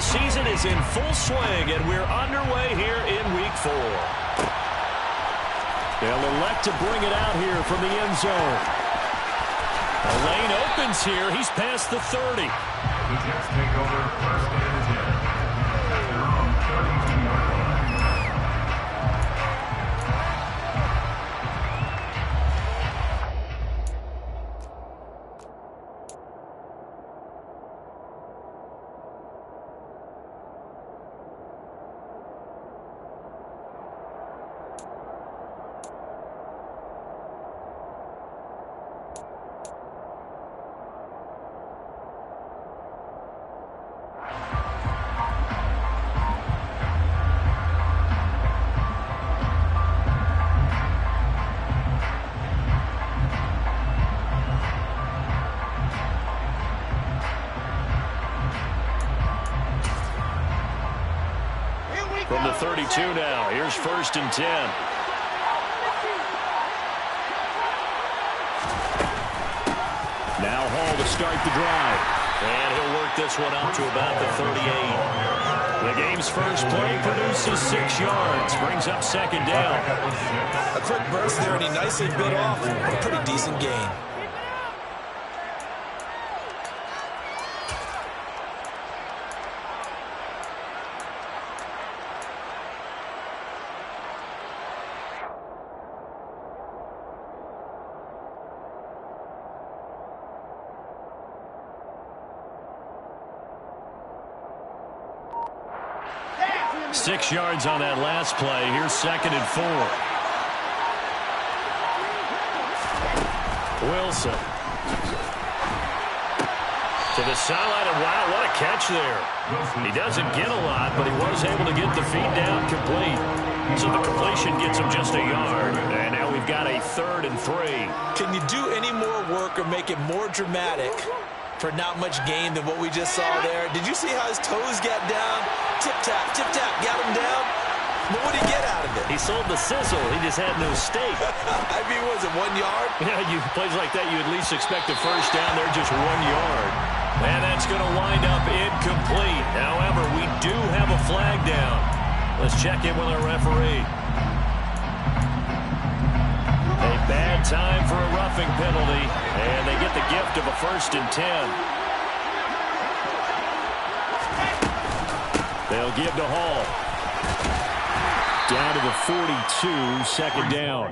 season is in full swing, and we're underway here in Week 4. They'll elect to bring it out here from the end zone. The lane opens here. He's past the 30. The Jets take over first and 10 at their own 32-yard line. From the 32 now, here's 1st and 10. Now Hall to start the drive. And he'll work this one out to about the 38. The game's first play produces 6 yards, brings up 2nd down. A quick burst there, and he nicely bit off a pretty decent gain. Six yards on that last play. Here's 2nd and 4. Wilson. To the sideline, and wow, what a catch there. He doesn't get a lot, but he was able to get the feed down complete. So the completion gets him just a yard. And now we've got a 3rd and 3. Can you do any more work or make it more dramatic for not much gain than what we just saw there? Did you see how his toes got down? Tip-tap, tip-tap, got him down. But what did he get out of it? He sold the sizzle. He just had no steak. I mean, was it 1 yard? Yeah, plays like that, you at least expect a first down. They're just 1 yard. And that's going to wind up incomplete. However, we do have a flag down. Let's check in with our referee. A bad time for a roughing penalty. And they get the gift of a 1st and 10. They'll give to Hall. Down to the 42, 2nd down.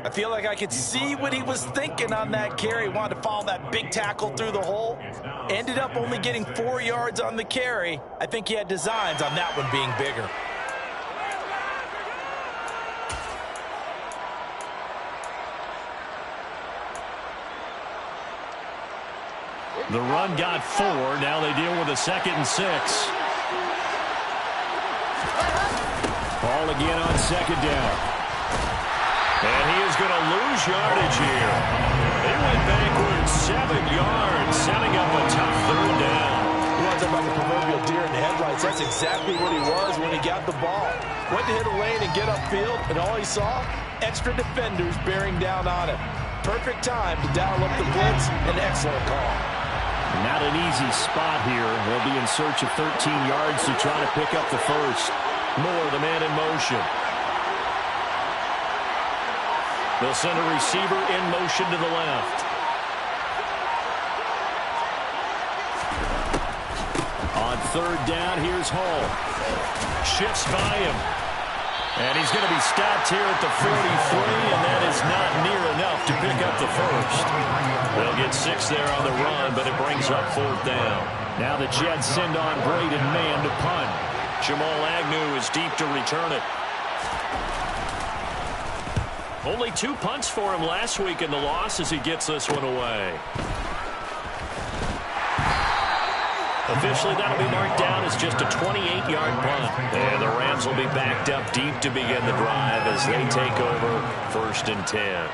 I feel like I could see what he was thinking on that carry. He wanted to follow that big tackle through the hole. Ended up only getting 4 yards on the carry. I think he had designs on that one being bigger. The run got 4. Now they deal with a 2nd and 6. Ball again on 2nd down. And he is going to lose yardage here. He went backwards 7 yards, setting up a tough 3rd down. You want to talk about the proverbial deer in the headlights? That's exactly what he was when he got the ball. Went to hit a lane and get upfield, and all he saw, extra defenders bearing down on him. Perfect time to dial up the blitz. An excellent call. Not an easy spot here. They'll be in search of 13 yards to try to pick up the first. Moore, the man in motion. They'll send a receiver in motion to the left. On 3rd down, here's Hall. Shifts by him. And he's going to be stopped here at the 43, and that is not near enough to pick up the first. They'll get 6 there on the run, but it brings up 4th down. Now the Jets send on Braden Mann to punt. Jamal Agnew is deep to return it. Only 2 punts for him last week in the loss as he gets this one away. Officially, that'll be marked down as just a 28-yard punt. And the Rams will be backed up deep to begin the drive as they take over 1st and 10.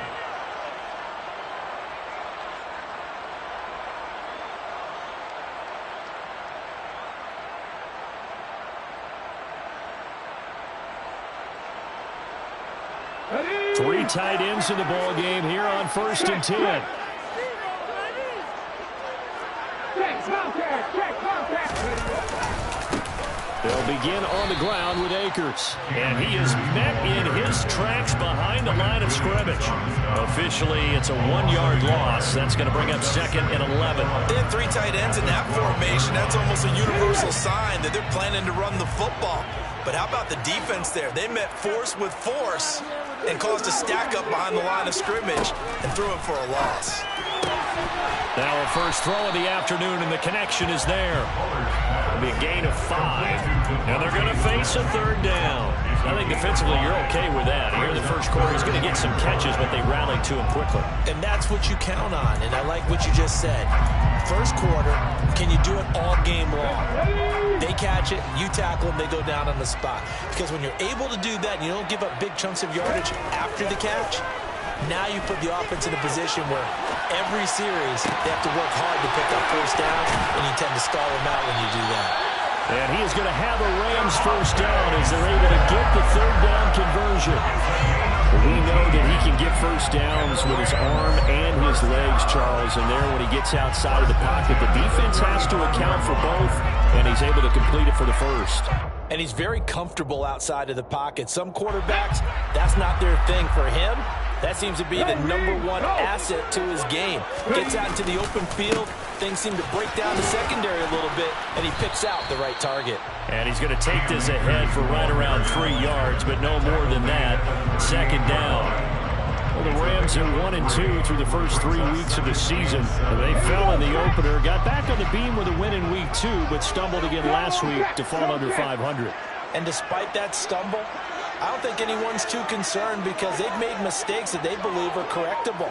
Three tight ends in the ball game here on 1st and 10. They'll begin on the ground with Akers. And he is met in his tracks behind the line of scrimmage. Officially, it's a 1-yard loss. That's going to bring up 2nd and 11. They had 3 tight ends in that formation. That's almost a universal sign that they're planning to run the football. But how about the defense there? They met force with force and caused a stack up behind the line of scrimmage and threw it for a loss. Now a first throw of the afternoon, and the connection is there. It'll be a gain of 5. And they're going to face a 3rd down. I think defensively you're okay with that. Here in the first quarter, he's going to get some catches, but they rallied to him quickly. And that's what you count on, and I like what you just said. First quarter, can you do it all game long? They catch it, you tackle them, they go down on the spot. Because when you're able to do that and you don't give up big chunks of yardage after the catch, now you put the offense in a position where every series they have to work hard to pick up first downs, and you tend to stall them out when you do that. And he is going to have a Rams first down as they're able to get the 3rd down conversion. We know that he can get first downs with his arm and his legs, Charles, and there when he gets outside of the pocket, the defense has to account for both, and he's able to complete it for the first. And he's very comfortable outside of the pocket. Some quarterbacks, that's not their thing. For him, that seems to be the #1 asset to his game. Gets out into the open field, things seem to break down the secondary a little bit, and he picks out the right target. And he's going to take this ahead for right around 3 yards, but no more than that. 2nd down. Well, the Rams are 1-2 through the first 3 weeks of the season. They fell in the opener, got back on the beam with a win in week 2, but stumbled again last week to fall under 500. And despite that stumble, I don't think anyone's too concerned because they've made mistakes that they believe are correctable.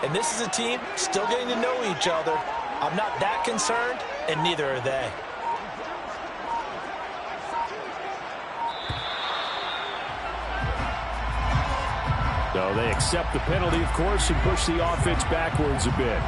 And this is a team still getting to know each other. I'm not that concerned, and neither are they. So they accept the penalty, of course, and push the offense backwards a bit.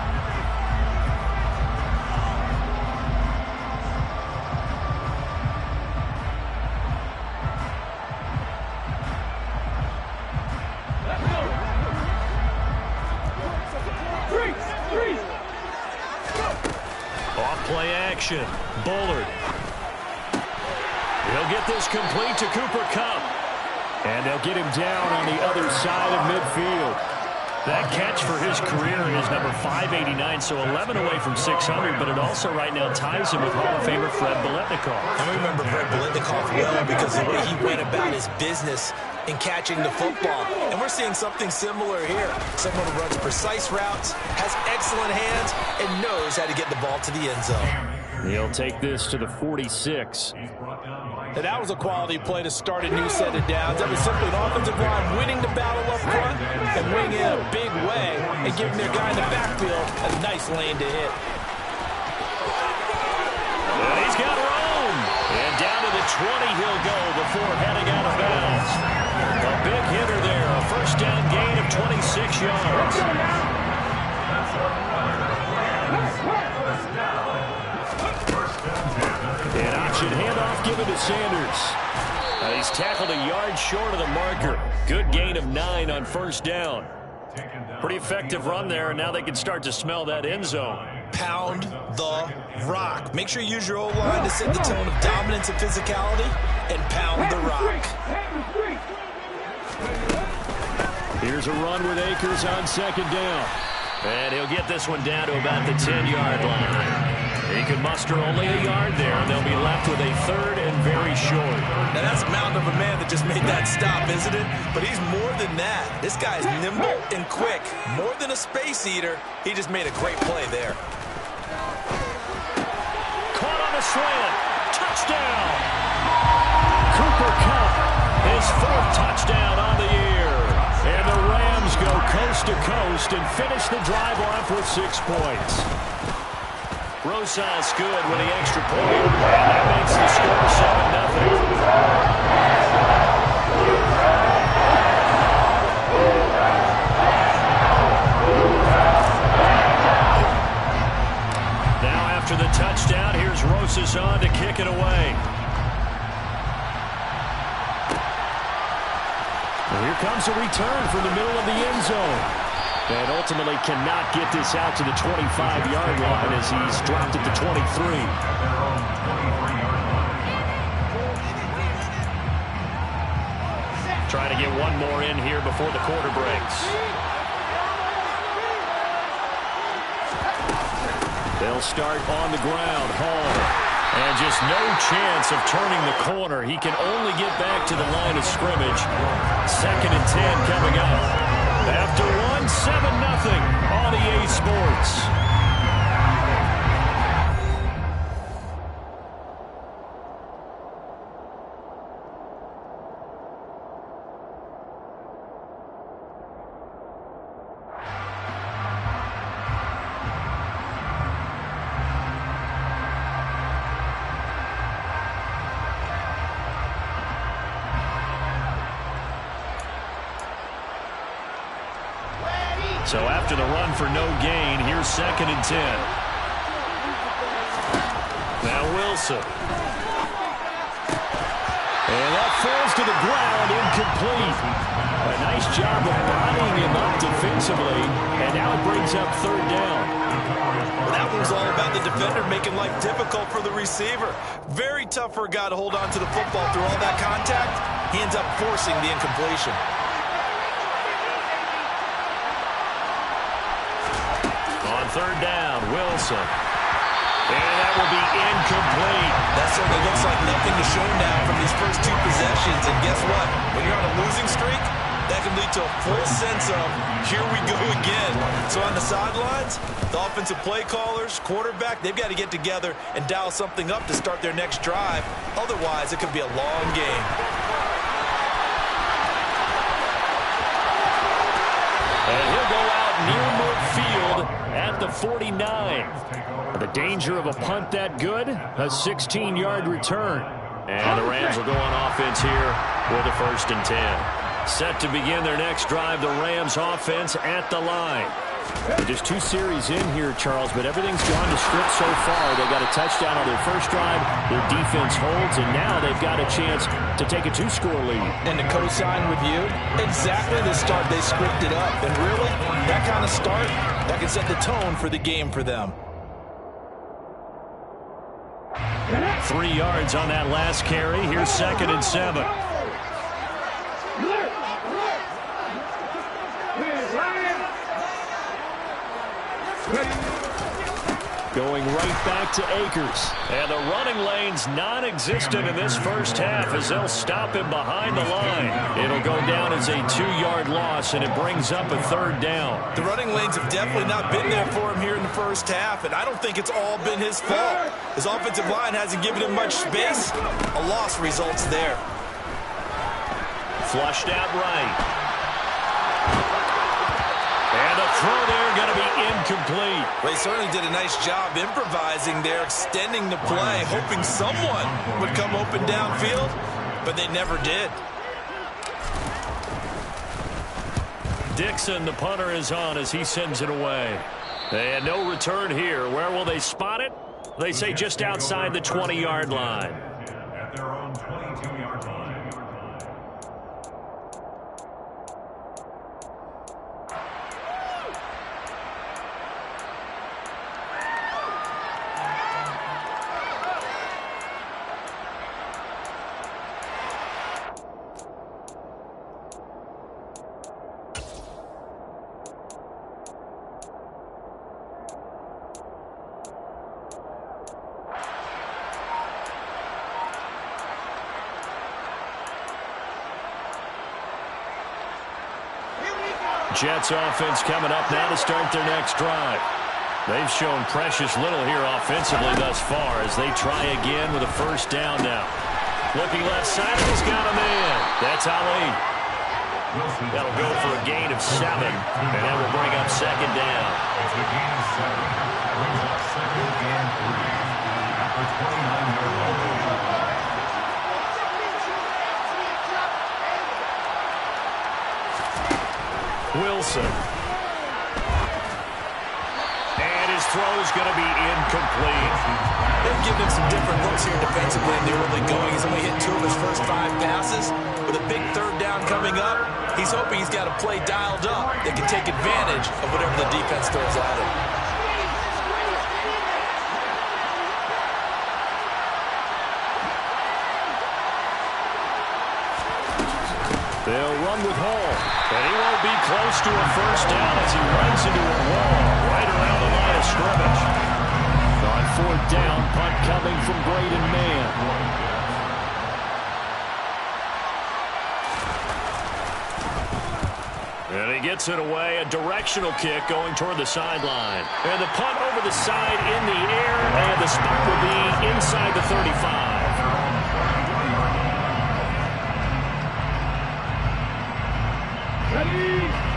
Off-play action. Bullard. He'll get this complete to Cooper Kupp. And they'll get him down on the other side of midfield. That catch for his career is number 589, so 11 away from 600, but it also right now ties him with Hall of Famer Fred Biletnikoff. I remember Fred Biletnikoff well because of the way he went about his business in catching the football. And we're seeing something similar here. Someone who runs precise routes, has excellent hands, and knows how to get the ball to the end zone. He'll take this to the 46. And that was a quality play to start a new set of downs. That was simply an offensive line winning the battle up front and winning in a big way and giving their guy in the backfield a nice lane to hit. And he's got room. And down to the 20 he'll go before heading out of bounds. A big hitter there. A first down gain of 26 yards. An option handoff given to Sanders. He's tackled a yard short of the marker. Good gain of 9 on first down. Pretty effective run there, and now they can start to smell that end zone. Pound the rock. Make sure you use your O-line to set the tone of dominance and physicality, and pound the rock. Here's a run with Akers on 2nd down. And he'll get this one down to about the 10-yard line. He can muster only a yard there, and they'll be left with a 3rd and very short. Now that's a mountain of a man that just made that stop, isn't it? But he's more than that. This guy's nimble and quick. More than a space eater, he just made a great play there. Caught on a slant. Touchdown. Cooper Kupp, his 4th touchdown on the year. And the Rams go coast to coast and finish the drive off with 6 points. Rosas good with the extra point, and that makes the score 7-0. Now after the touchdown, here's Rosas on to kick it away. And here comes a return from the middle of the end zone. And ultimately cannot get this out to the 25-yard line as he's dropped it to 23. Trying to get one more in here before the quarter breaks. They'll start on the ground. Hall. And just no chance of turning the corner. He can only get back to the line of scrimmage. 2nd and 10 coming up. After one, 7-0 on EA Sports. So after the run for no gain, here's 2nd and 10. Now Wilson. And that falls to the ground, incomplete. A nice job of bodying him up defensively, and now it brings up 3rd down. Well, that one's all about the defender making life difficult for the receiver. Very tough for a guy to hold on to the football through all that contact. He ends up forcing the incompletion. On 3rd down, Wilson. And that will be incomplete. That certainly looks like nothing to show now from these first 2 possessions. And guess what? When you're on a losing streak, that can lead to a full sense of, here we go again. So on the sidelines, the offensive play callers, quarterback, they've got to get together and dial something up to start their next drive. Otherwise, it could be a long game. And he'll go out near midfield at the 49. The danger of a punt that good, a 16-yard return. And the Rams will go on offense here with a 1st and 10. Set to begin their next drive, the Rams offense at the line. Just 2 series in here, Charles, but everything's gone to script so far. They got a touchdown on their first drive. Their defense holds, and now they've got a chance to take a 2-score lead. And to co-sign with you, exactly the start they scripted up. And really, that kind of start, that can set the tone for the game for them. 3 yards on that last carry. Here's 2nd and 7. Going right back to Akers. And the running lane's non-existent in this first half as they'll stop him behind the line. It'll go down as a 2-yard loss, and it brings up a 3rd down. The running lanes have definitely not been there for him here in the first half, and I don't think it's all been his fault. His offensive line hasn't given him much space. A loss results there. Flushed out right. And the throw there going to be incomplete. Well, he certainly did a nice job improvising there, extending the play, hoping someone would come open downfield, but they never did. Dixon, the punter, is on as he sends it away. And no return here. Where will they spot it? They say just outside the 20-yard line. At their own 22-yard line. Jets offense coming up now to start their next drive. They've shown precious little here offensively thus far as they try again with a 1st down now. Looking left side, he's got him in. That's Ali. That'll go for a gain of 7, and that will bring up 2nd down. It's a gain of 7. Brings up 2nd and 3. After 29-yard line. Wilson. And his throw is going to be incomplete. They've given him some different looks here defensively in the early going. He's only hit 2 of his first 5 passes. With a big 3rd down coming up, he's hoping he's got a play dialed up that can take advantage of whatever the defense throws at him. They'll run with Hall. And he won't be close to a first down as he runs into a wall right around the line of scrimmage. On fourth down, punt coming from Braden Mann. And he gets it away, a directional kick going toward the sideline. And the punt over the side in the air, and the spot will be inside the 35.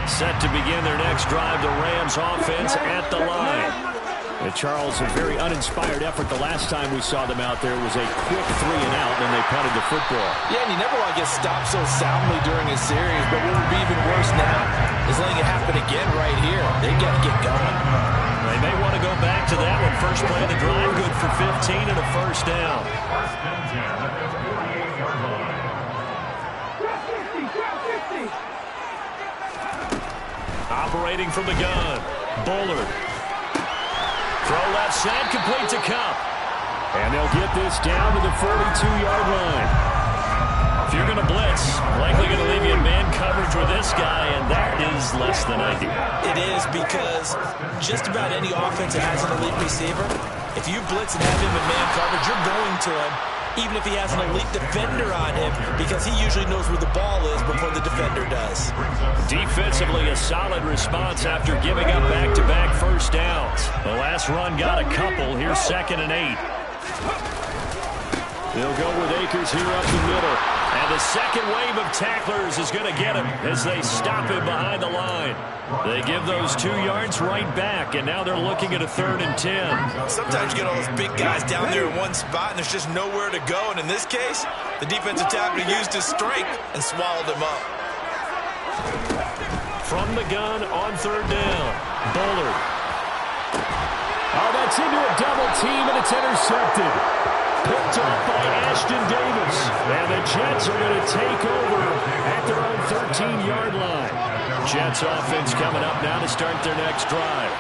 Set to begin their next drive, the Rams offense at the line. And Charles, a very uninspired effort the last time we saw them out there. It was a quick 3-and-out, and they punted the football. Yeah, and you never want to get stopped so soundly during a series, but what would be even worse now is letting it happen again right here. They got to get going. They may want to go back to that one. First play of the drive, good for 15 and a first down. Operating from the gun, Bullard. Throw left side, complete to Cup. And they'll get this down to the 42-yard line. If you're going to blitz, likely going to leave you in man coverage with this guy, and that is less than ideal. It is, because just about any offense that has an elite receiver, if you blitz and have him in man coverage, you're going to him, even if he has an elite defender on him, because he usually knows where the ball is before the defender does. Defensively, a solid response after giving up back-to-back first downs. The last run got a couple. Here's 2nd and 8. They'll go with Akers here up the middle. And the second wave of tacklers is going to get him as they stop him behind the line. They give those 2 yards right back, and now they're looking at a 3rd and 10. Sometimes you get all those big guys down there in one spot, and there's just nowhere to go. And in this case, the defensive tackle used his strength and swallowed him up. From the gun on 3rd down, Bullard. Oh, that's into a double team, and it's intercepted. Picked up by Ashton Davis. And the Jets are going to take over at their own 13-yard line. Jets offense coming up now to start their next drive.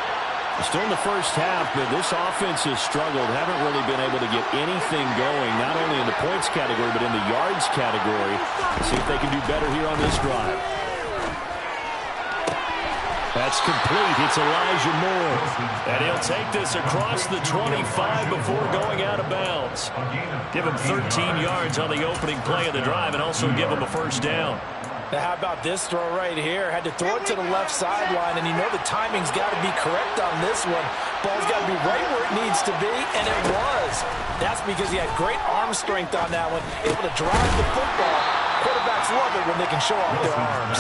Still in the first half, but this offense has struggled. Haven't really been able to get anything going, not only in the points category, but in the yards category. Let's see if they can do better here on this drive. That's complete. It's Elijah Moore. And he'll take this across the 25 before going out of bounds. Give him 13 yards on the opening play of the drive and also give him a first down. Now, how about this throw right here? Had to throw it to the left sideline, and you know the timing's got to be correct on this one. Ball's got to be right where it needs to be, and it was. That's because he had great arm strength on that one, able to drive the football. Quarterbacks love it when they can show off their arms.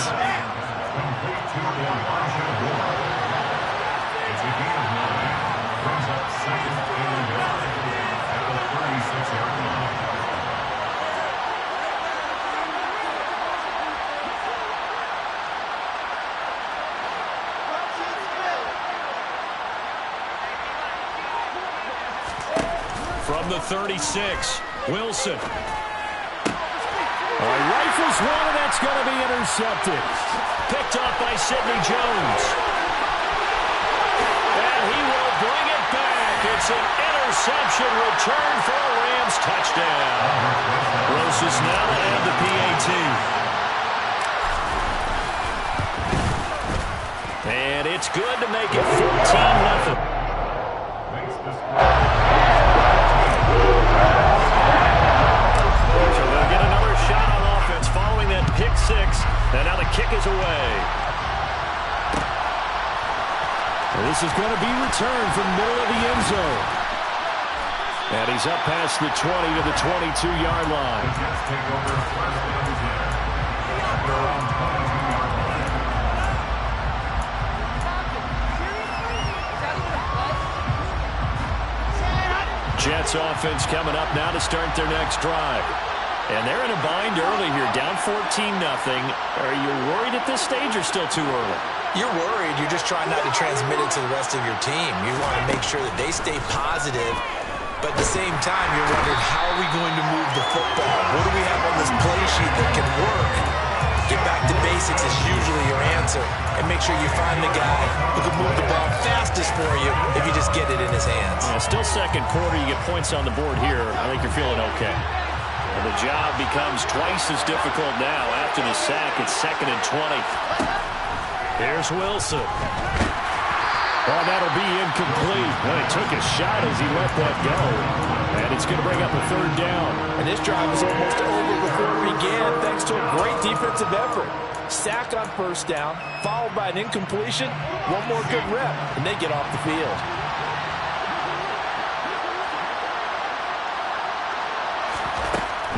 From the 36, Wilson. Rifles one, and that's going to be intercepted. Picked off by Sidney Jones. And he will bring it back. It's an interception return for a Rams touchdown. Roses now and the PAT. And it's good to make it 14-0. Following that pick six, and now the kick is away. This is going to be returned from the middle of the end zone. And he's up past the 20 to the 22-yard line. Jets offense coming up now to start their next drive. And they're in a bind early here, down 14-0. Are you worried at this stage or still too early? You're worried. You're just trying not to transmit it to the rest of your team. You want to make sure that they stay positive, but at the same time, you're wondering, how are we going to move the football? What do we have on this play sheet that can work? Get back to basics is usually your answer, and make sure you find the guy who can move the ball fastest for you if you just get it in his hands. Still second quarter, you get points on the board here. I think you're feeling okay. And the job becomes twice as difficult now after the sack. It's 2nd and 20. Here's Wilson. Oh, that'll be incomplete. Well, he took a shot as he let that go. And it's going to bring up a 3rd down. And this drive is almost over before it began thanks to a great defensive effort. Sack on 1st down, followed by an incompletion. One more good rep, and they get off the field.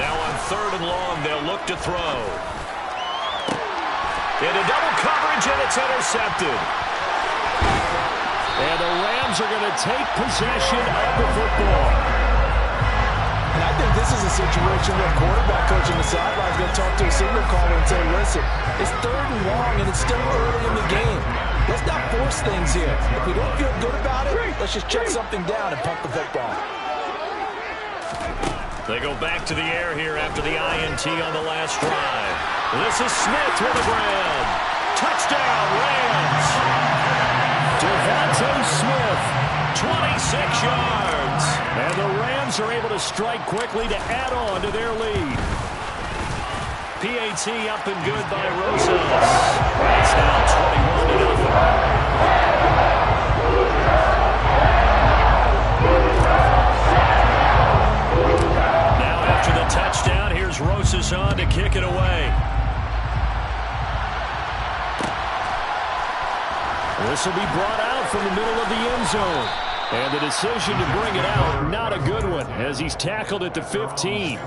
Now on 3rd and long, they'll look to throw. Into double coverage, and it's intercepted. And the Rams are going to take possession of the football. And I think this is a situation where quarterback coach on the sideline is going to talk to a signal caller and say, listen, it's 3rd and long, and it's still early in the game. Let's not force things here. If we don't feel good about it, let's just check something down and punt the football. They go back to the air here after the INT on the last drive. This is Smith with a grab. Touchdown, Rams. Devontae Smith, 26 yards. And the Rams are able to strike quickly to add on to their lead. PAT up and good by Rosas. It's now 21-0. After the touchdown, here's Rosas on to kick it away. This will be brought out from the middle of the end zone. And the decision to bring it out, not a good one, as he's tackled at the 15.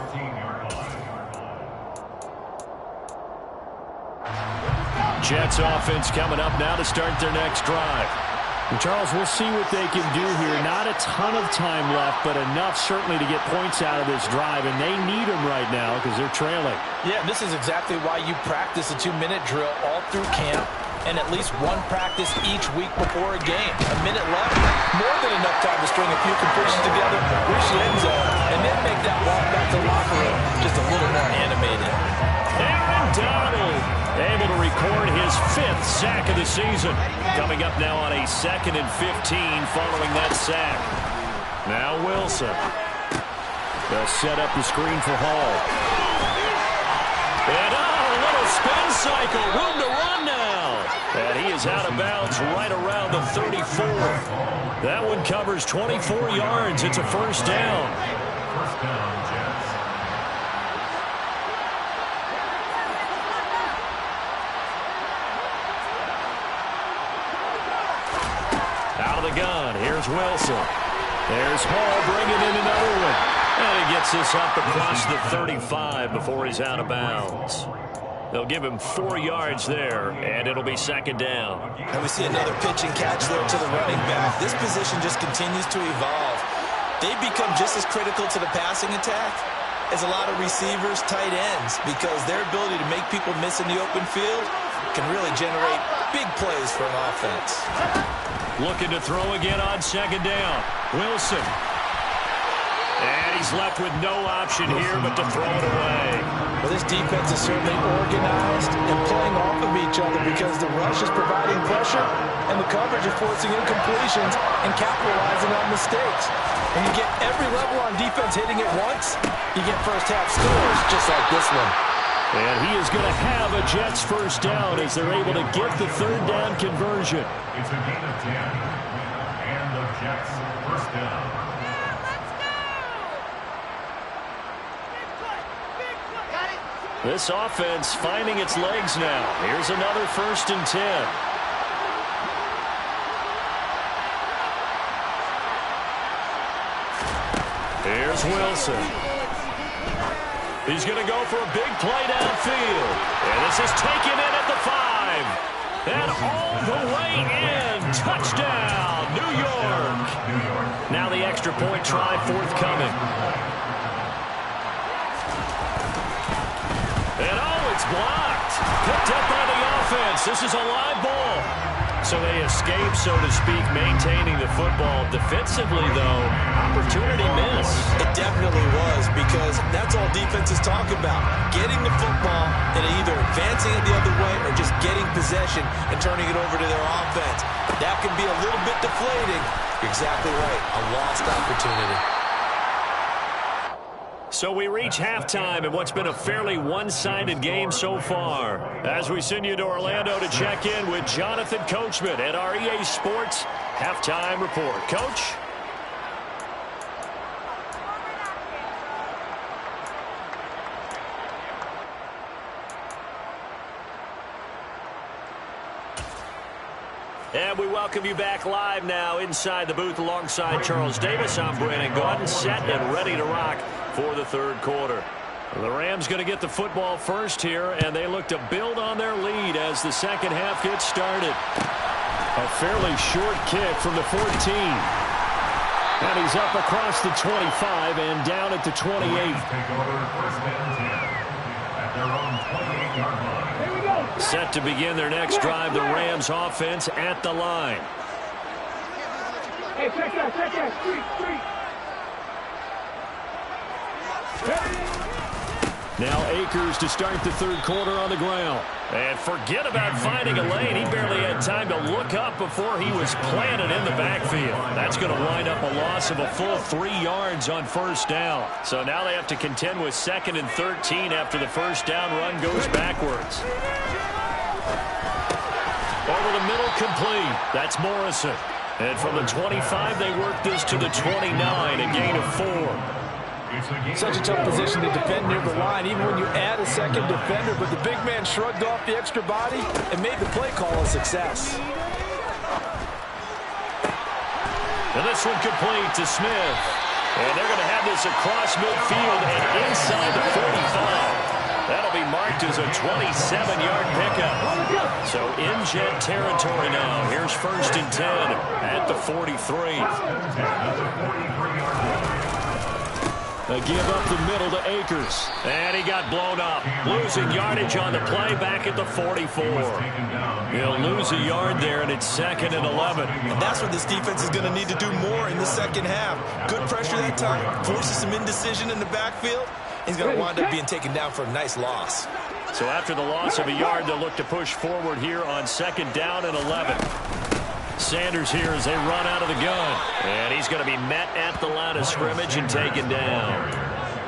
Jets offense coming up now to start their next drive. And Charles, we'll see what they can do here. Not a ton of time left, but enough certainly to get points out of this drive, and they need them right now because they're trailing. Yeah, this is exactly why you practice a 2-minute drill all through camp and at least one practice each week before a game. A minute left, more than enough time to string a few completions together, reach the end zone, and then make that walk back to the locker room just a little more animated. Aaron Donald able to record his 5th sack of the season. Coming up now on a 2nd and 15 following that sack. Now Wilson. They'll set up the screen for Hall. And a little spin cycle. Room to run now. And he is out of bounds right around the 34. That one covers 24 yards. It's a 1st down. 1st down, Jets. Out of the gun, here's Wilson. There's Hall bringing in another one. And he gets this up across the 35 before he's out of bounds. They'll give him 4 yards there, and it'll be 2nd down. And we see another pitch and catch there to the running back. This position just continues to evolve. They become just as critical to the passing attack as a lot of receivers, tight ends, because their ability to make people miss in the open field can really generate big plays for an offense. Looking to throw again on 2nd down. Wilson. And he's left with no option here but to throw it away. Well, this defense is certainly organized and playing off of each other because the rush is providing pressure and the coverage is forcing incompletions and capitalizing on mistakes. When you get every level on defense hitting it once, you get first-half scores just like this one. And he is going to have a Jets 1st down as they're able to get the 3rd down conversion. It's a gain of 10. And the Jets 1st down. This offense finding its legs now. Here's another 1st and 10. Here's Wilson. He's going to go for a big play downfield. And this is taken in at the 5. And all the way in. Touchdown, New York. Now the extra point try forthcoming. And it's blocked. Picked up by the offense. This is a live ball. So they escape, so to speak, maintaining the football. Defensively, though, opportunity miss. It definitely was, because that's all defenses talk about. Getting the football and either advancing it the other way or just getting possession and turning it over to their offense. That can be a little bit deflating. You're exactly right. A lost opportunity. So we reach halftime in what's been a fairly one-sided game so far. As we send you to Orlando to check in with Jonathan Coachman at our EA Sports Halftime Report. Coach? And we welcome you back live now inside the booth alongside Charles Davis. I'm Brandon Gaudin, set and ready to rock for the third quarter. The Rams going to get the football first here, and they look to build on their lead as the second half gets started. A fairly short kick from the 14. And he's up across the 25 and down at the 28. Take over first and 10 at their own 28-yard line. Set to begin their next drive, the Rams offense at the line. Hey, check that, street. Now Akers to start the third quarter on the ground. And forget about finding a lane. He barely had time to look up before he was planted in the backfield. That's going to wind up a loss of a full 3 yards on first down. So now they have to contend with 2nd and 13 after the first down run goes backwards. Over the middle, complete. That's Morrison. And from the 25, they work this to the 29, a gain of 4. Such a tough position to defend near the line, even when you add a second defender. But the big man shrugged off the extra body and made the play call a success. And this one complete to Smith. And they're going to have this across midfield and inside the 45. That'll be marked as a 27-yard pickup. So in jet territory now. Here's 1st and 10 at the 43. A give up the middle to Akers. And he got blown up. Losing yardage on the play back at the 44. He'll lose a yard there, and it's 2nd and 11. And that's what this defense is going to need to do more in the second half. Good pressure that time. Forces some indecision in the backfield. He's going to wind up being taken down for a nice loss. So after the loss of a yard, they'll look to push forward here on 2nd down and 11. Sanders here as they run out of the gun. And he's going to be met at the line of scrimmage and taken down.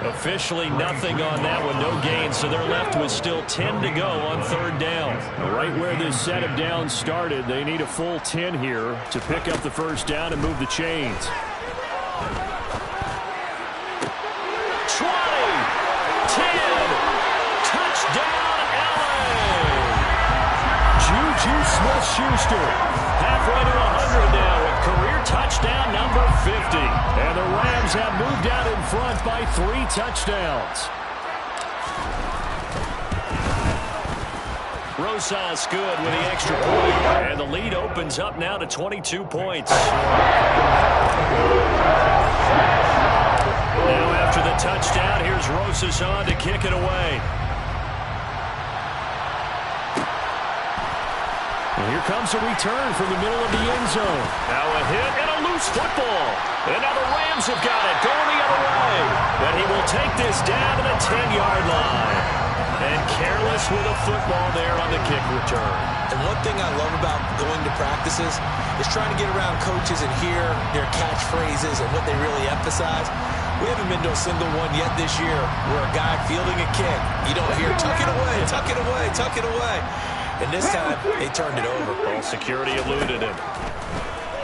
Officially nothing on that one, no gain, so they're left with still 10 to go on 3rd down. Right where this set of downs started, they need a full 10 here to pick up the first down and move the chains. 20, 10, touchdown, LA! Juju Smith-Schuster. Halfway to 100 now with career touchdown number 50. And the Rams have moved out in front by 3 touchdowns. Rosas good with the extra point. And the lead opens up now to 22 points. Now after the touchdown, here's Rosas on to kick it away. And here comes a return from the middle of the end zone. Now a hit and a loose football. And now the Rams have got it going the other way. But he will take this down to the 10-yard line. And careless with a football there on the kick return. And one thing I love about going to practices is trying to get around coaches and hear their catchphrases and what they really emphasize. We haven't been to a single one yet this year where a guy fielding a kick, you don't hear, tuck it away, tuck it away, tuck it away. And this time, they turned it over. Ball security eluded him.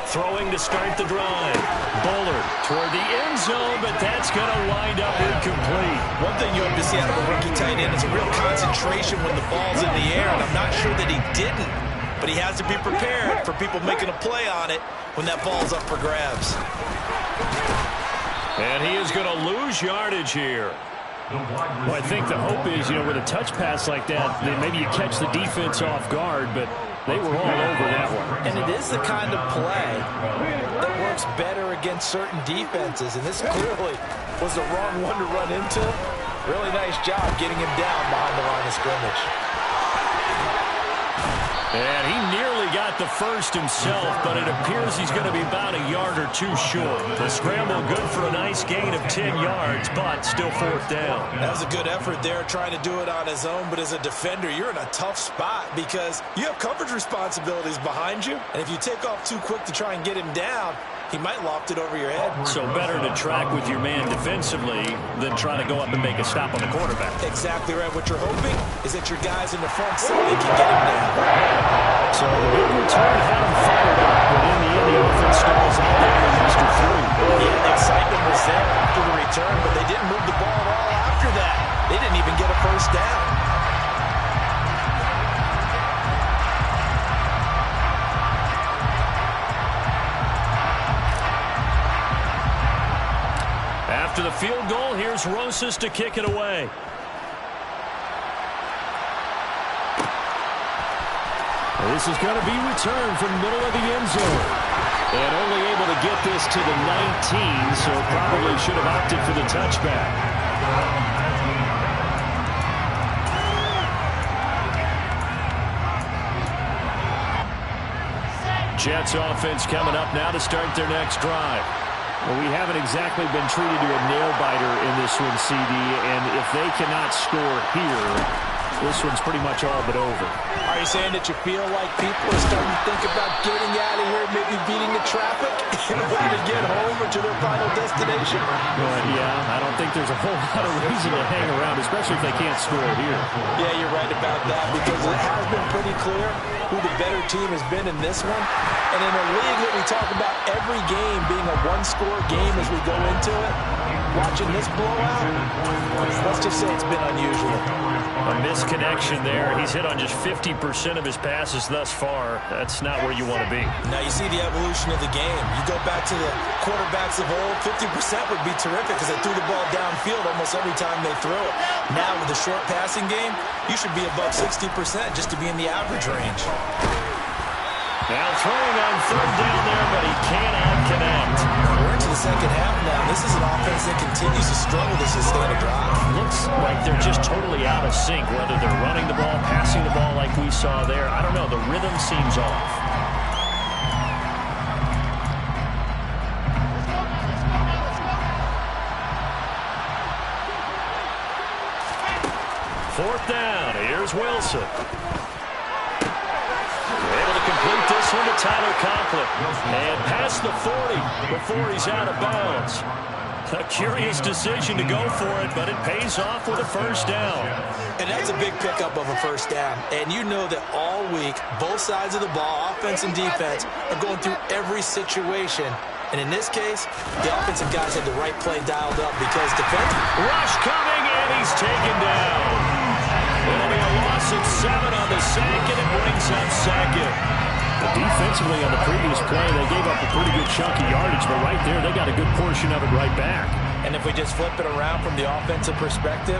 Throwing to start the drive. Bullard toward the end zone, but that's going to wind up incomplete. One thing you have to see out of a rookie tight end is a real concentration when the ball's in the air, and I'm not sure that he didn't. But he has to be prepared for people making a play on it when that ball's up for grabs. And he is going to lose yardage here. Well, I think the hope is, with a touch pass like that, then maybe you catch the defense off guard, but they were all over that one. And it is the kind of play that works better against certain defenses, and this clearly was the wrong one to run into. Really nice job getting him down behind the line of scrimmage. And he nearly got the first himself, but it appears he's going to be about a yard or two short. The scramble good for a nice gain of 10 yards, but still 4th down. That was a good effort there trying to do it on his own, but as a defender, you're in a tough spot because you have coverage responsibilities behind you, and if you take off too quick to try and get him down, He might loft it over your head. So better to track with your man defensively than try to go up and make a stop on the quarterback. Exactly right. What you're hoping is that your guys in the front seat, they can get him down. So the big return had him fired up, but in the end, the offense stalls out there in Mr. 3. Yeah, the excitement was there after the return, but they didn't move the ball at all after that. They didn't even get a first down. After the field goal, here's Rosas to kick it away. This is going to be returned from the middle of the end zone. And only able to get this to the 19, so probably should have opted for the touchback. Jets offense coming up now to start their next drive. Well, we haven't exactly been treated to a nail-biter in this one, CD, and if they cannot score here, this one's pretty much all but over. Are you saying that you feel like people are starting to think about getting out of here, maybe beating the traffic in order to get home or to their final destination? Yeah, I don't think there's a whole lot of reason to hang around, especially if they can't score here. Yeah, you're right about that, because it has been pretty clear who the better team has been in this one. And in a league that we talk about every game being a one-score game as we go into it, watching this blowout, let's just say it's been unusual. A misconnection there. He's hit on just 50% of his passes thus far. That's not where you want to be. Now you see the evolution of the game. You go back to the quarterbacks of old, 50% would be terrific because they threw the ball downfield almost every time they throw it. Now with the short passing game, you should be above 60% just to be in the average range. Now throwing on third down there, but he cannot connect. We're into the second half now. This is an offense that continues to struggle to sustain a drive. Looks like they're just totally out of sync, whether they're running the ball, passing the ball like we saw there. I don't know. The rhythm seems off. Fourth down. Here's Wilson. Able to complete this one to Tyler Conklin. And past the 40 before he's out of bounds. A curious decision to go for it, but it pays off with a first down. And that's a big pickup of a first down. And you know that all week, both sides of the ball, offense and defense, are going through every situation. And in this case, the offensive guys had the right play dialed up because defense... Rush coming, and he's taken down. It'll be a loss of 7 on the sack, and it brings up second. Defensively on the previous play, they gave up a pretty good chunk of yardage, but right there, they got a good portion of it right back. And if we just flip it around from the offensive perspective,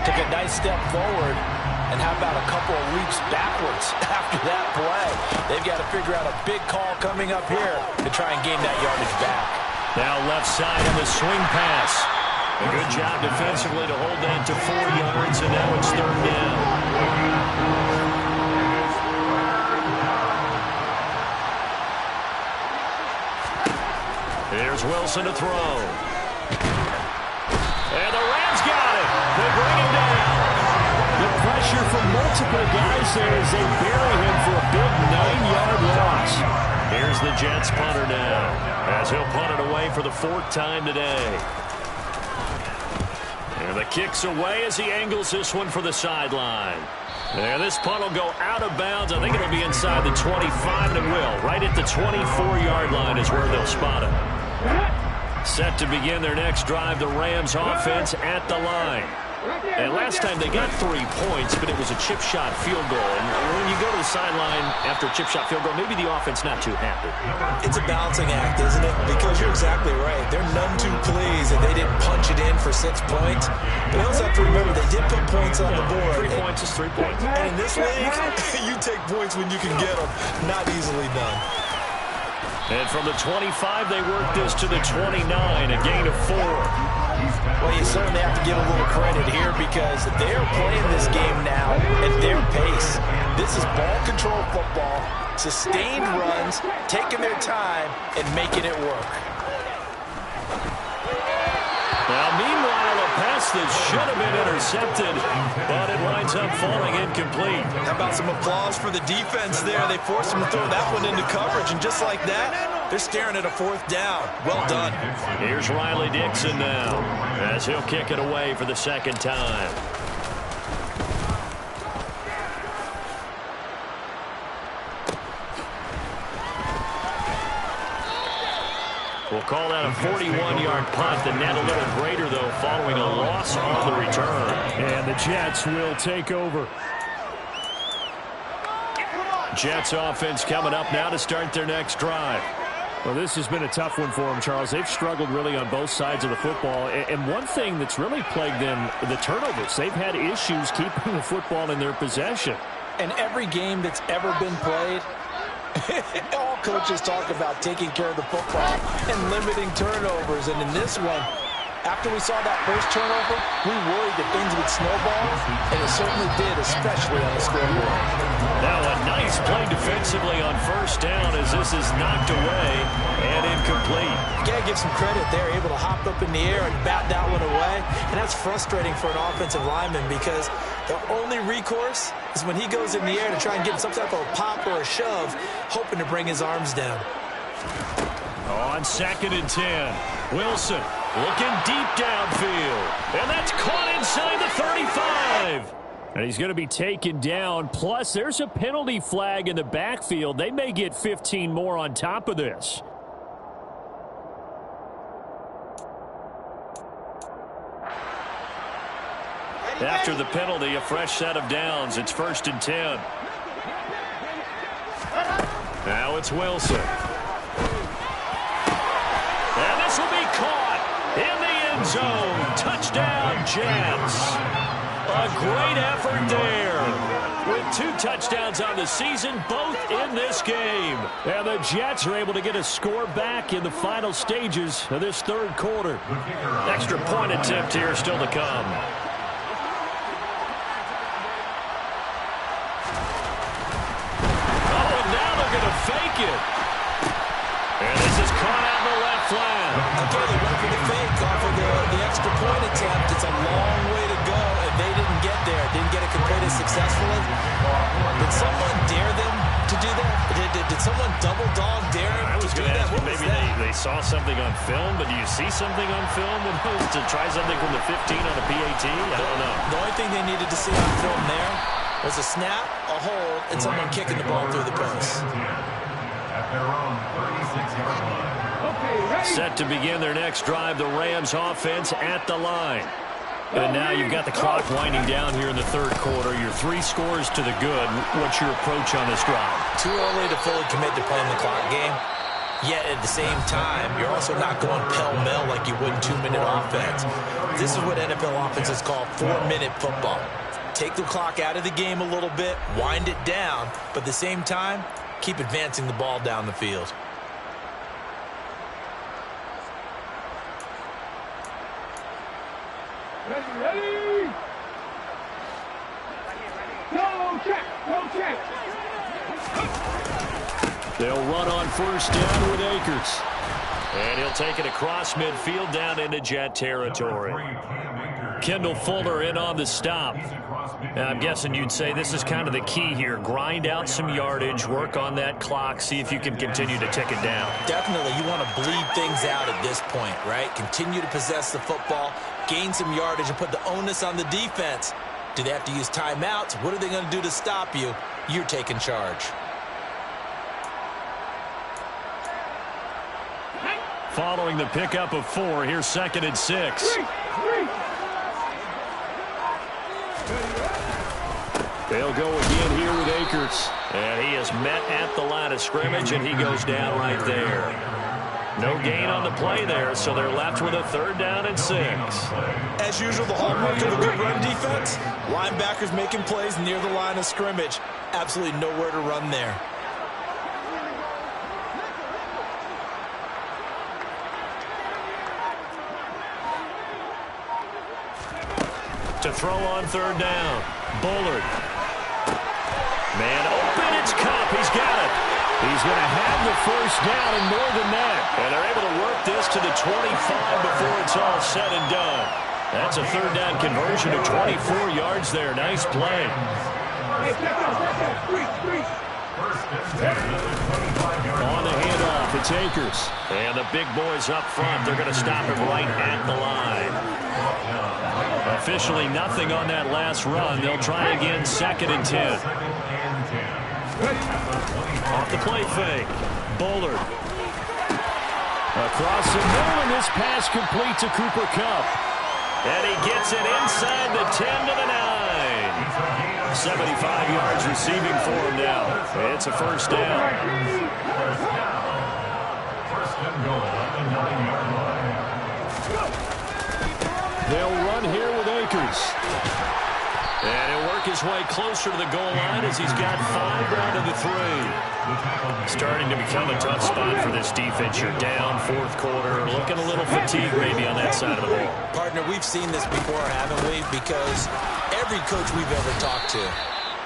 took a nice step forward, and how about a couple of leaps backwards after that play? They've got to figure out a big call coming up here to try and gain that yardage back. Now left side on the swing pass. A good job defensively to hold that to 4 yards, and now it's third down. Here's Wilson to throw. And the Rams got it. They bring him down. The pressure from multiple guys there as they bury him for a big 9-yard loss. Here's the Jets punter now, as he'll punt it away for the 4th time today. And the kick's away as he angles this one for the sideline. And this punt will go out of bounds. I think it'll be inside the 25, and it will. Right at the 24-yard line is where they'll spot it. Set to begin their next drive, the Rams offense at the line. And last time they got 3 points, but it was a chip shot field goal. And when you go to the sideline after a chip shot field goal, maybe the offense not too happy. It's a balancing act, isn't it? Because you're exactly right. They're none too pleased that they didn't punch it in for 6 points. But you also have to remember they did put points on the board. 3 points is 3 points. And in this league, you take points when you can get them. Not easily done. And from the 25, they work this to the 29, a gain of 4. Well, you certainly have to give a little credit here because they're playing this game now at their pace. This is ball control football, sustained runs, taking their time, and making it work. Now, meanwhile, a pass that should have been intercepted, but it winds up falling incomplete. How about some applause for the defense there? They forced him to throw that one into coverage, and just like that, They're staring at a 4th down. Well done. Here's Riley Dixon now as he'll kick it away for the 2nd time. We'll call that a 41-yard punt. The net a little greater, though, following a loss on the return. And the Jets will take over. Jets offense coming up now to start their next drive. Well, this has been a tough one for them, Charles. They've struggled really on both sides of the football. And one thing that's really plagued them, the turnovers. They've had issues keeping the football in their possession. And every game that's ever been played, all coaches talk about taking care of the football and limiting turnovers. And in this one, after we saw that first turnover, we worried that things would snowball, and it certainly did, especially on the scoreboard. Now a nice play defensively on 1st down as this is knocked away and incomplete. You got to give some credit there, able to hop up in the air and bat that one away. And that's frustrating for an offensive lineman because the only recourse is when he goes in the air to try and get some type of a pop or a shove, hoping to bring his arms down. On 2nd and 10, Wilson looking deep downfield. And that's caught inside the 35. And he's going to be taken down. Plus, there's a penalty flag in the backfield. They may get 15 more on top of this. After the penalty, a fresh set of downs. It's 1st and 10. Now it's Wilson. And this will be caught in the end zone. Touchdown, Jets. A great effort there. With 2 touchdowns on the season, both in this game. And the Jets are able to get a score back in the final stages of this 3rd quarter. Extra point attempt here still to come. Oh, now they're going to fake it. And this is caught out in the left flat. Again, they went for the fake off of the extra point attempt. It's a long way to go, and they didn't get there. Didn't get it completed successfully. Did someone dare them to do that? Did someone double dog dare them I was to do going to that? ask you, What was maybe that? they saw something on film, but do you see something on film to try something from the 15 on a PAT? I don't know. The only thing they needed to see on film there was a snap, a hold, and someone kicking the ball through the post. At their own 36-yard line. Set to begin their next drive, the Rams offense at the line. And now you've got the clock winding down here in the 3rd quarter. Your 3 scores to the good. What's your approach on this drive? Too early to fully commit to playing the clock game. Yet at the same time, you're also not going pell-mell like you would in 2-minute offense. This is what NFL offenses call 4-minute football. Take the clock out of the game a little bit, wind it down, but at the same time, keep advancing the ball down the field. Ready? No check, no check. They'll run on 1st down with Akers. And he'll take it across midfield down into Jet territory. Kendall Fuller in on the stop. And I'm guessing you'd say this is kind of the key here. Grind out some yardage, work on that clock, see if you can continue to tick it down. Definitely, you want to bleed things out at this point, right? Continue to possess the football, gain some yardage, and put the onus on the defense. Do they have to use timeouts? What are they going to do to stop you? You're taking charge. Following the pickup of 4, here's 2nd and 6. They'll go again here with Akers. And he is met at the line of scrimmage, and he goes down right there. No gain on the play there, so they're left with a 3rd down and 6. As usual, the hallmark of a good run defense, linebackers making plays near the line of scrimmage. Absolutely nowhere to run there. To throw on 3rd down. Bullard. Man open, it's Cup. He's got it. He's going to have the 1st down and more than that. And they're able to work this to the 25 before it's all said and done. That's a 3rd down conversion of 24 yards there. Nice play. On the handoff, it's Akers. And the big boys up front, they're going to stop him right at the line. Officially nothing on that last run. They'll try again, 2nd and 10. Off the play fake. Bullard. Across the middle, and this pass complete to Cooper Kupp. And he gets it inside the 10 to the 9. 75 yards receiving for him now. It's a first down. First and goal at the 9-yard line. They'll run here with Akers. And he'll work his way closer to the goal line as he's got 5 down to the 3. Starting to become a tough spot for this defense. You're down 4th quarter. Looking a little fatigued maybe on that side of the ball. Partner, we've seen this before, haven't we? Because every coach we've ever talked to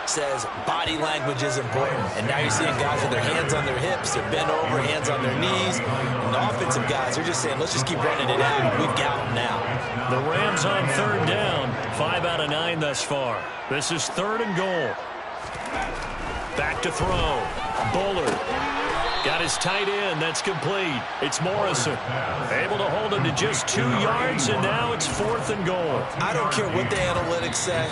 says body language is important. And now you're seeing guys with their hands on their hips, they're bent over, hands on their knees. And the offensive guys, they're just saying, let's just keep running it out. We've got them now. The Rams on 3rd down. 5 out of 9 thus far. This is 3rd and goal. Back to throw. Bullard. Got his tight end. That's complete. It's Morrison. Able to hold him to just 2 yards, and now it's 4th and goal. I don't care what the analytics say.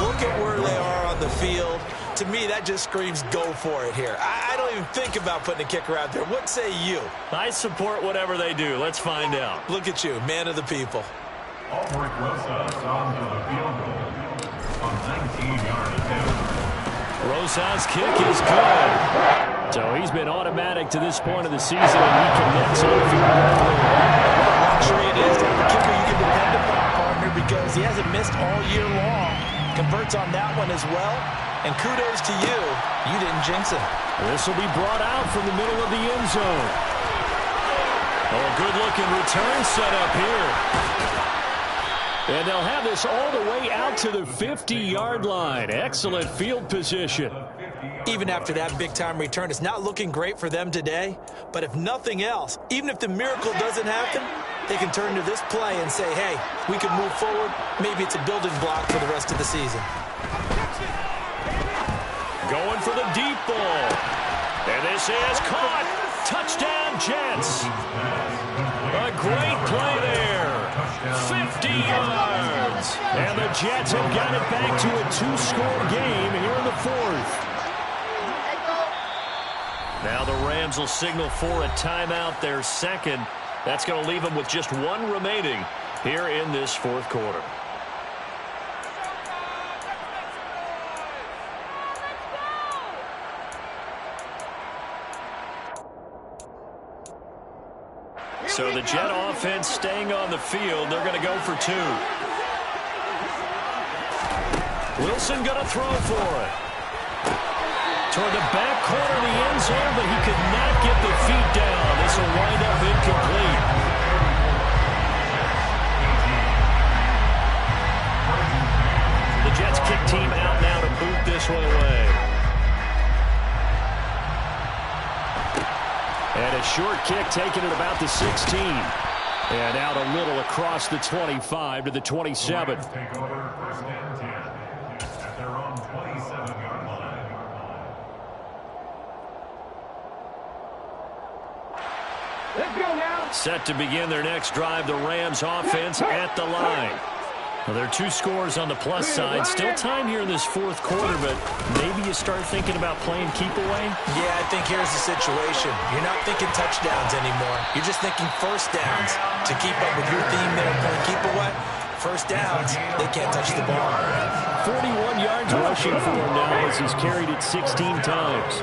Look at where they are on the field. To me, that just screams go for it here. I don't even think about putting a kicker out there. What say you? I support whatever they do. Let's find out. Look at you, man of the people. Albert Rosas onto the field goal on 19-yard attempt. Rosas' kick is good. So he's been automatic to this point of the season, and he connects on the field goal. Luxury it is to have a kicker you can depend upon, partner, because he hasn't missed all year long. Converts on that one as well. And kudos to you. You didn't jinx him. This will be brought out from the middle of the end zone. Oh, good-looking return set up here. And they'll have this all the way out to the 50-yard line. Excellent field position. Even after that big-time return, it's not looking great for them today. But if nothing else, even if the miracle doesn't happen, they can turn to this play and say, hey, we can move forward. Maybe it's a building block for the rest of the season. Going for the deep ball. And this is caught. Touchdown, Jets. A great play there. 50 yards. And the Jets have got it back to a 2-score game here in the 4th. Now the Rams will signal for a timeout, their 2nd. That's going to leave them with just 1 remaining here in this 4th quarter. So the Jet offense staying on the field. They're going to go for 2. Wilson going to throw for it. Toward the back corner of the end zone, but he could not get the feet down. This will wind up incomplete. The Jets kick team out now to boot this one away. And a short kick taken at about the 16. And out a little across the 25 to the 27. Take over 1st and 10 at their own 27-yard line. Let's go now. Set to begin their next drive, the Rams offense at the line. Well, there are 2 scores on the plus side. Still time here in this 4th quarter, but maybe you start thinking about playing keep away? Yeah, I think here's the situation. You're not thinking touchdowns anymore. You're just thinking first downs. To keep up with your theme there, playing keep away, first downs, they can't touch the ball. 41 yards rushing for him now as he's carried it 16 times.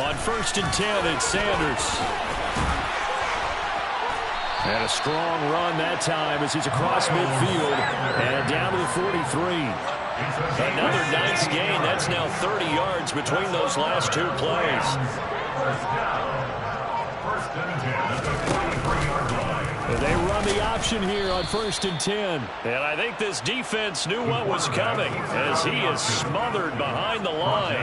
On 1st and 10, it's Sanders. And a strong run that time as he's across midfield and down to the 43. Another nice gain. That's now 30 yards between those last 2 plays. They run the option here on 1st and 10. And I think this defense knew what was coming as he is smothered behind the line.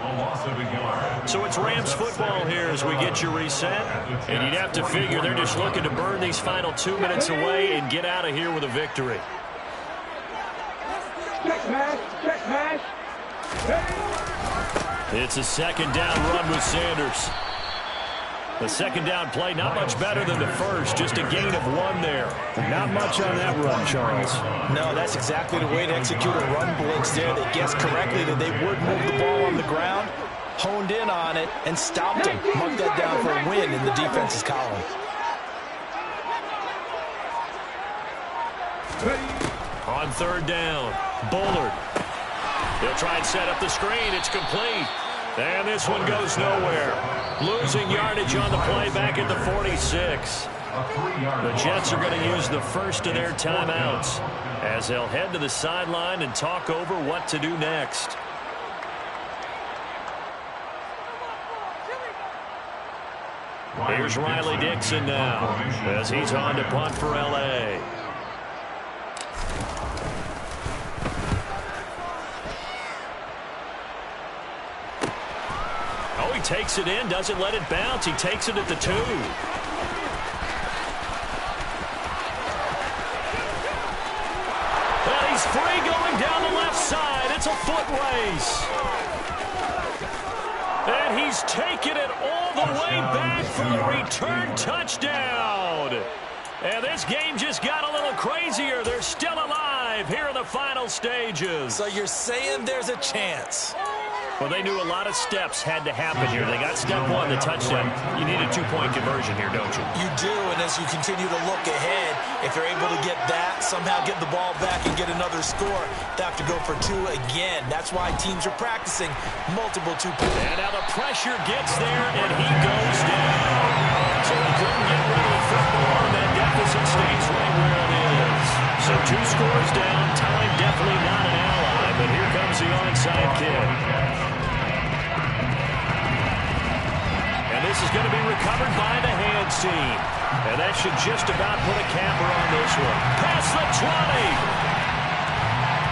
A loss of a yard. So it's Rams football here as we get you reset. And you'd have to figure they're just looking to burn these final 2 minutes away and get out of here with a victory. Check, It's a second down run with Sanders. The second down play, not much better than the first, just a gain of 1 there. Not much on that run, Charles. No, that's exactly the way to execute a run blitz there. They guessed correctly that they would move the ball on the ground, honed in on it, and stopped him. Mark that down for a win in the defense's column. On third down, Bullard. They'll try and set up the screen. It's complete. And this one goes nowhere. Losing yardage on the play back at the 46. The Jets are going to use the first of their timeouts as they'll head to the sideline and talk over what to do next. Here's Riley Dixon now as he's on to punt for L.A. Oh, he takes it in, doesn't let it bounce. He takes it at the 2. And he's free going down the left side. It's a foot race. And he's taken it all the way back for a return touchdown. And this game just got a little crazier. They're still alive here in the final stages. So you're saying there's a chance? Well, they knew a lot of steps had to happen here. They got step 1, the touchdown. You need a 2-point conversion here, don't you? You do, and as you continue to look ahead, if you're able to get that, somehow get the ball back and get another score, they have to go for 2 again. That's why teams are practicing multiple 2-point. And now the pressure gets there, and he goes down. So he couldn't get rid of the football, and that deficit stays right where it is. So 2 scores down, time definitely not an ally, but here comes the onside kick. This is going to be recovered by the hands team. And that should just about put a capper on this one. Past the 20.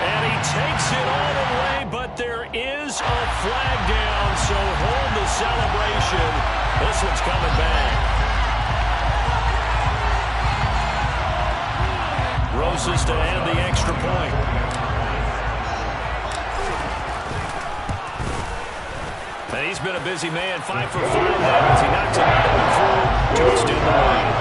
And he takes it all the way, but there is a flag down, so hold the celebration. This one's coming back. Roses to add the extra point. And he's been a busy man, 5 for 5 now as he knocks another one through to extend the lead.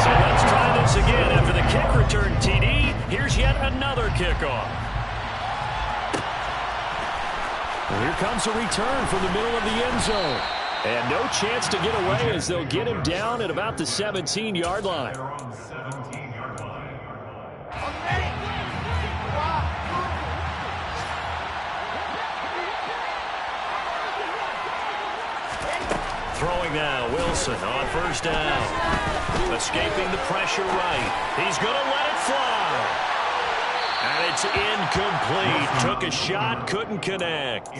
So let's try this again. After the kick return TD, here's yet another kickoff. Well, here comes a return from the middle of the end zone. And no chance to get away as they'll get him down at about the 17-yard line. Throwing now, Wilson on first down. Escaping the pressure right. He's going to let it fly. And it's incomplete. Took a shot, couldn't connect.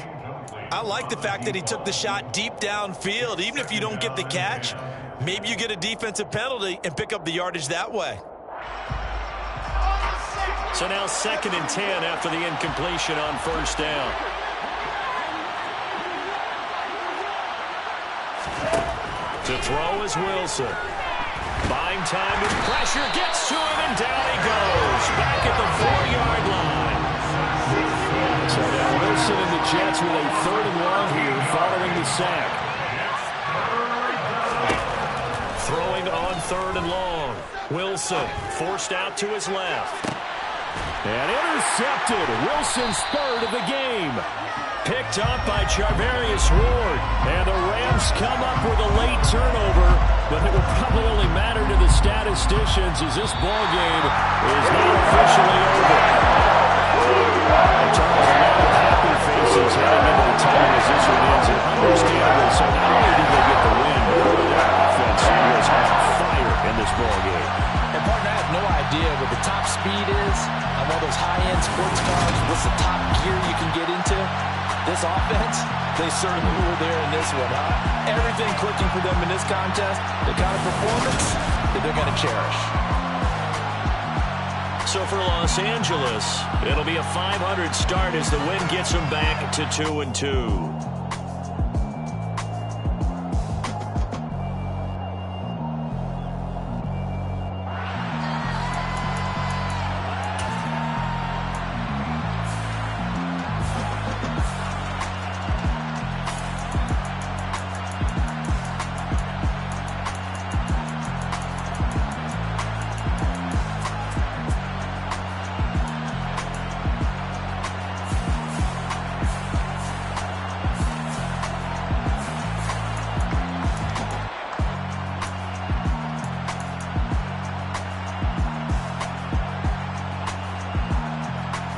I like the fact that he took the shot deep downfield. Even if you don't get the catch, maybe you get a defensive penalty and pick up the yardage that way. So now 2nd and 10 after the incompletion on first down. To throw is Wilson. Buying time with pressure. Gets to him and down he goes. Back at the 4-yard line. So now Wilson and the Jets with a 3rd and long here following the sack. Throwing on 3rd and long. Wilson forced out to his left. And intercepted. Wilson's 3rd of the game. Picked up by Charvarius Ward. And the Rams come up with a late turnover, but it will probably only matter to the statisticians as this ball game is now officially over. And Charles, a lot of happy faces heading into the time as this one ends. And understandable, so not only did they get the win, but their offense was on fire in this ball game. And partner, I have no idea what the top speed is on one of those high-end sports cars. What's the top gear you can get into? This offense, they certainly were there in this one, huh? Everything clicking for them in this contest, the kind of performance that they're going to cherish. So for Los Angeles, it'll be a .500 start as the win gets them back to 2-2.